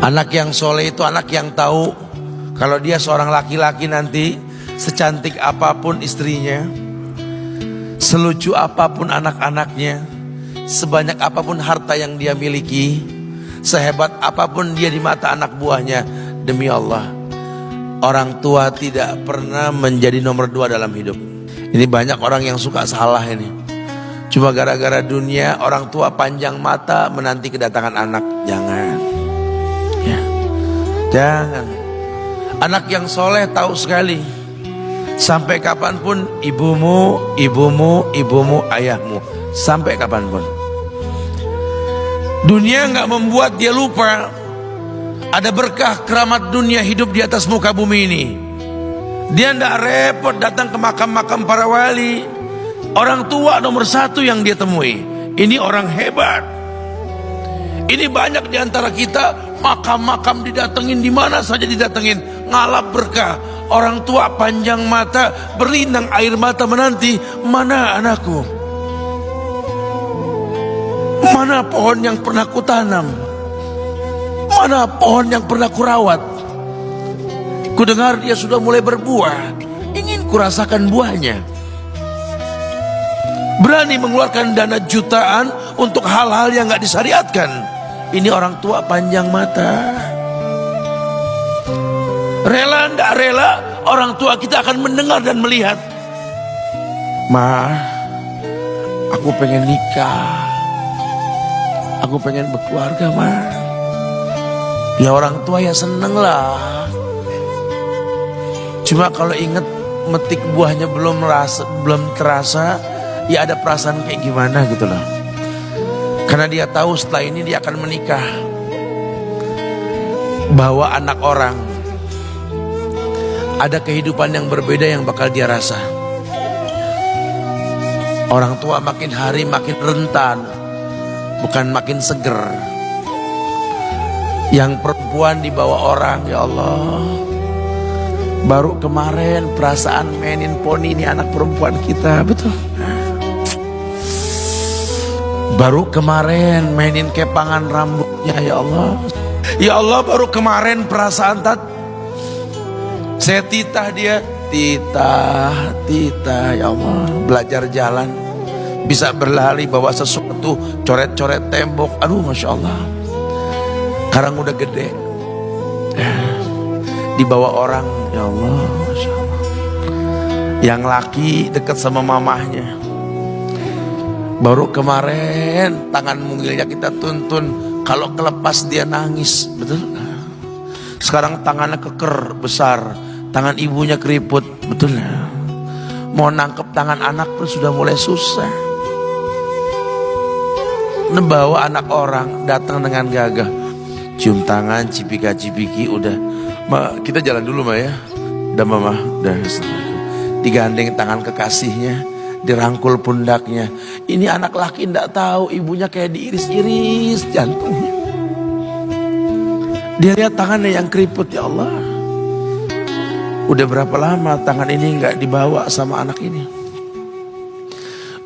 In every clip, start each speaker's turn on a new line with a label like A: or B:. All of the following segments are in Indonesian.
A: Anak yang soleh itu anak yang tahu kalau dia seorang laki-laki nanti, secantik apapun istrinya, selucu apapun anak-anaknya, sebanyak apapun harta yang dia miliki, sehebat apapun dia di mata anak buahnya, demi Allah, orang tua tidak pernah menjadi nomor 2 dalam hidup. Ini banyak orang yang suka salah ini. Cuma gara-gara dunia, orang tua panjang mata menanti kedatangan anak. Jangan, ya, jangan. Anak yang soleh tahu sekali, sampai kapanpun ibumu, ayahmu, sampai kapanpun. Dunia nggak membuat dia lupa ada berkah keramat dunia hidup di atas muka bumi ini. Dia nggak repot datang ke makam-makam para wali. Orang tua nomor 1 yang dia temui. Ini orang hebat. Ini banyak di antara kita, makam-makam didatengin, di mana saja didatengin, ngalap berkah. Orang tua panjang mata, berlinang air mata menanti, mana anakku? Mana pohon yang pernah kutanam? Mana pohon yang pernah kurawat? Kudengar dia sudah mulai berbuah, ingin kurasakan buahnya. Berani mengeluarkan dana jutaan untuk hal-hal yang gak disyariatkan. Ini orang tua panjang mata. Rela ndak rela, orang tua kita akan mendengar dan melihat. Ma, aku pengen nikah, aku pengen berkeluarga, Ma. Ya orang tua ya seneng lah. Cuma kalau inget metik buahnya belum terasa, ya ada perasaan kayak gimana gitu loh. Karena dia tahu setelah ini dia akan menikah. Bahwa anak orang ada kehidupan yang berbeda yang bakal dia rasa. Orang tua makin hari makin rentan, bukan makin seger. Yang perempuan dibawa orang, ya Allah. Baru kemarin perasaan mainin poni, ini anak perempuan kita, betul. Baru kemarin mainin kepangan rambutnya, ya Allah. Ya Allah, baru kemarin perasaan saya titah dia, titah, ya Allah. Belajar jalan, bisa berlari bawa sesuatu, coret-coret tembok, aduh Masya Allah. Sekarang udah gede, dibawa orang, ya Allah, Masya Allah. Yang laki dekat sama mamahnya. Baru kemarin tangan mungilnya kita tuntun, kalau kelepas dia nangis, betul. Sekarang tangannya keker besar, tangan ibunya keriput, betul. Mau nangkep tangan anak pun sudah mulai susah. Membawa anak orang datang dengan gagah, cium tangan, cipika-cipiki, udah. Ma, kita jalan dulu, Ma, ya. Udah, Mama, udah. Digandeng tangan kekasihnya, dirangkul pundaknya. Ini anak laki ndak tahu ibunya kayak diiris-iris jantungnya. Dia lihat tangannya yang keriput, ya Allah. Udah berapa lama tangan ini nggak dibawa sama anak ini?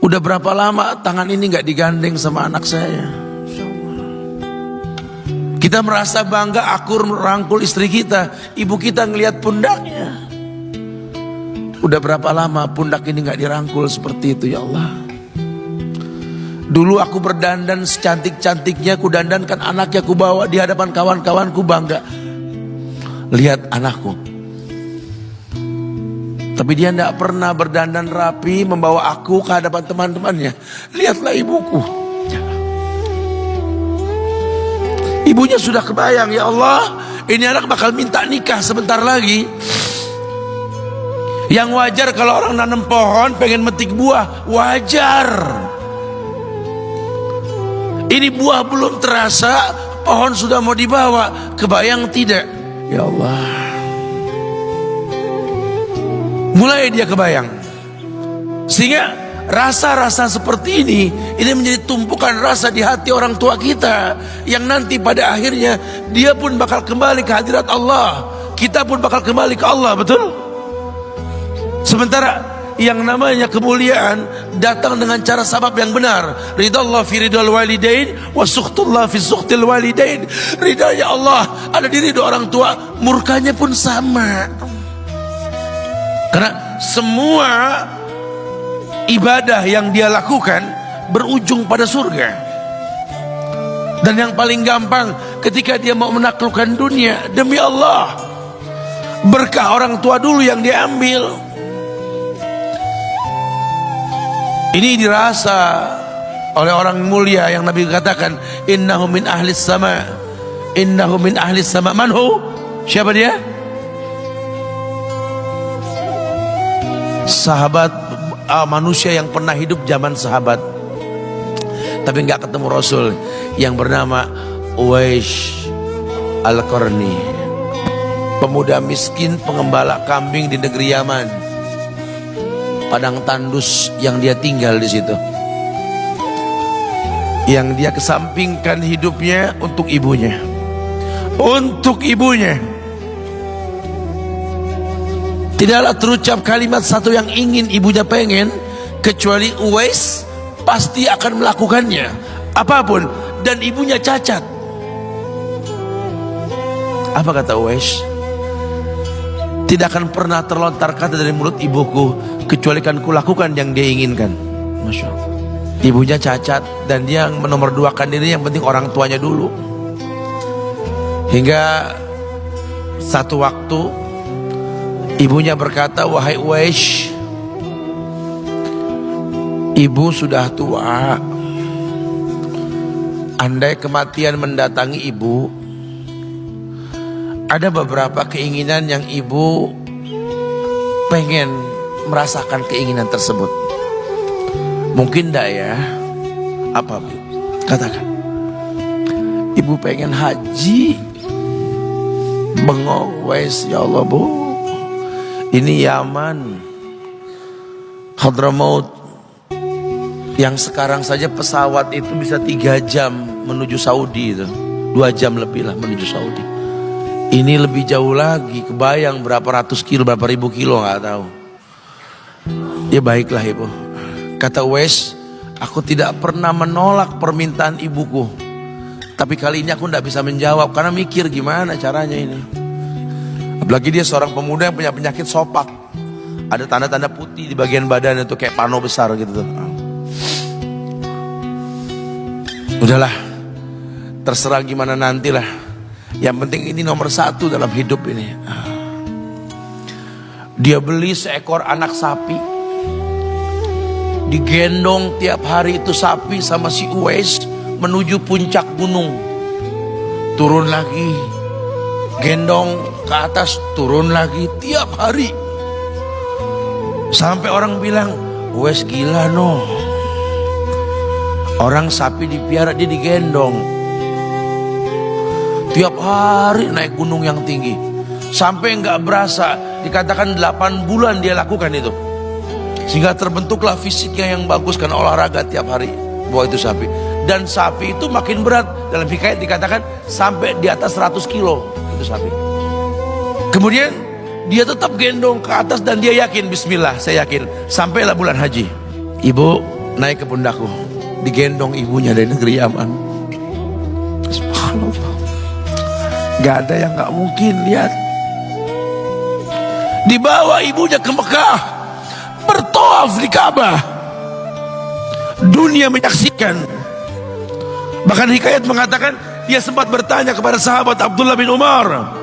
A: Udah berapa lama tangan ini nggak digandeng sama anak saya? Kita merasa bangga akur merangkul istri kita, ibu kita ngelihat pundaknya. Udah berapa lama pundak ini gak dirangkul seperti itu, ya Allah. Dulu aku berdandan secantik-cantiknya, ku dandankan anaknya, ku bawa di hadapan kawan-kawanku bangga. Lihat anakku. Tapi dia gak pernah berdandan rapi membawa aku ke hadapan teman-temannya. Lihatlah ibuku. Ibunya sudah kebayang, ya Allah, ini anak bakal minta nikah sebentar lagi. Yang wajar kalau orang nanam pohon pengen metik buah, wajar. Ini buah belum terasa, pohon sudah mau dibawa, kebayang tidak? Ya Allah. Mulai dia kebayang. Sehingga rasa-rasa seperti ini menjadi tumpukan rasa di hati orang tua kita, yang nanti pada akhirnya dia pun bakal kembali ke hadirat Allah, kita pun bakal kembali ke Allah, betul? Sementara yang namanya kemuliaan datang dengan cara sabab yang benar. Ridallah fi ridal walidain wa sukhtullah fi sukhtil walidain. Ridanya Allah ada di ridho orang tua, murkanya pun sama. Karena semua ibadah yang dia lakukan berujung pada surga. Dan yang paling gampang ketika dia mau menaklukkan dunia, demi Allah, berkah orang tua dulu yang dia ambil. Ini dirasa oleh orang mulia yang Nabi katakan, innahu min ahlis sama, innahu min ahlis sama. Manhu? Siapa dia? Sahabat, manusia yang pernah hidup zaman sahabat tapi nggak ketemu Rasul, yang bernama Uwais Al-Qarni, pemuda miskin pengembala kambing di negeri Yaman. Padang tandus yang dia tinggal di situ, yang dia kesampingkan hidupnya untuk ibunya, untuk ibunya. Tidaklah terucap kalimat satu yang ingin ibunya pengen, kecuali Uwais pasti akan melakukannya apapun, dan ibunya cacat. Apa kata Uwais? Tidak akan pernah terlontar kata dari mulut ibuku kecuali kan kulakukan yang dia inginkan. Masya Allah. Ibunya cacat dan dia menomorduakan diri, yang penting orang tuanya dulu. Hingga satu waktu ibunya berkata, wahai Uwais, ibu sudah tua. Andai kematian mendatangi ibu, ada beberapa keinginan yang ibu pengen merasakan keinginan tersebut. Mungkin enggak ya? Apa Bu? Katakan. Ibu pengen haji. Bengong, Wais, ya Allah Bu, ini Yaman, Hadramaut, yang sekarang saja pesawat itu bisa 3 jam menuju Saudi itu, 2 jam lebih lah menuju Saudi. Ini lebih jauh lagi, kebayang berapa ratus kilo, berapa ribu kilo nggak tahu. Ya baiklah ibu, kata Uwais, aku tidak pernah menolak permintaan ibuku, tapi kali ini aku tidak bisa menjawab karena mikir gimana caranya ini. Apalagi dia seorang pemuda yang punya penyakit sopak, ada tanda-tanda putih di bagian badan itu kayak pano besar gitu tuh. Udahlah, terserah gimana nantilah. Yang penting ini nomor 1 dalam hidup ini. Dia beli seekor anak sapi, digendong tiap hari itu sapi sama si Uwais menuju puncak gunung. Turun lagi, gendong ke atas, turun lagi tiap hari. Sampai orang bilang, Uwais gila no. Orang sapi dipiara, dia digendong tiap hari naik gunung yang tinggi. Sampai nggak berasa, dikatakan 8 bulan dia lakukan itu. Sehingga terbentuklah fisiknya yang bagus karena olahraga tiap hari bawa itu sapi. Dan sapi itu makin berat, dalam hikayat dikatakan sampai di atas 100 kilo itu sapi. Kemudian dia tetap gendong ke atas dan dia yakin, bismillah saya yakin, sampailah bulan haji. Ibu naik ke pundakku, digendong ibunya dari negeri Yaman. Subhanallah, gak ada yang gak mungkin. Lihat, dibawa ibunya ke Mekah, bertawaf di Ka'bah, dunia menyaksikan. Bahkan hikayat mengatakan dia sempat bertanya kepada sahabat Abdullah bin Umar,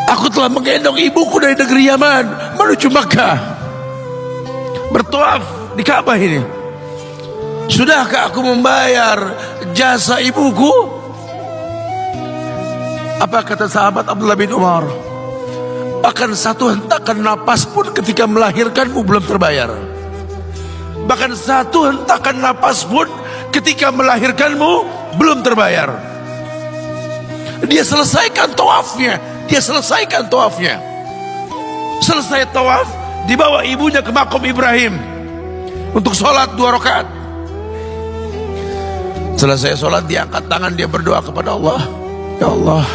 A: aku telah menggendong ibuku dari negeri Yaman menuju Mekah, bertawaf di Ka'bah ini, sudahkah aku membayar jasa ibuku? Apa kata sahabat Abdullah bin Umar? Bahkan satu hentakan napas pun ketika melahirkanmu belum terbayar. Bahkan satu hentakan napas pun ketika melahirkanmu belum terbayar. Dia selesaikan tawafnya, dia selesaikan tawafnya. Selesai tawaf, dibawa ibunya ke makom Ibrahim untuk sholat 2 rakaat. Selesai sholat, dia angkat tangan, dia berdoa kepada Allah, ya Allah,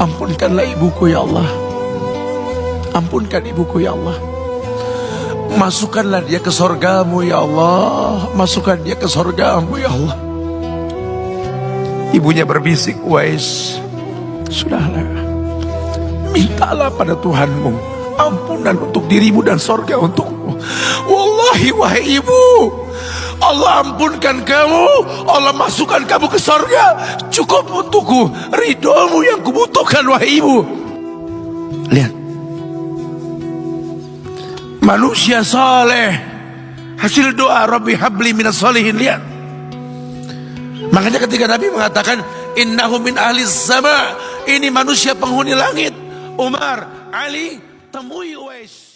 A: ampunkanlah ibuku ya Allah. Ampunkan ibuku ya Allah. Masukkanlah dia ke sorgamu ya Allah. Masukkan dia ke sorgamu ya Allah. Ibunya berbisik, Uwais, sudahlah, mintalah pada Tuhanmu ampunan untuk dirimu dan sorga untukmu. Wallahi wahai ibu, Allah ampunkan kamu, Allah masukkan kamu ke sorga, cukup untukku. Ridhomu yang kubutuhkan wahai ibu. Lihat, manusia saleh, hasil doa Rabbi habli minas solihin. Lihat, makanya ketika Nabi mengatakan innahu min ahli sama, ini manusia penghuni langit. Umar, Ali, temui Uwais.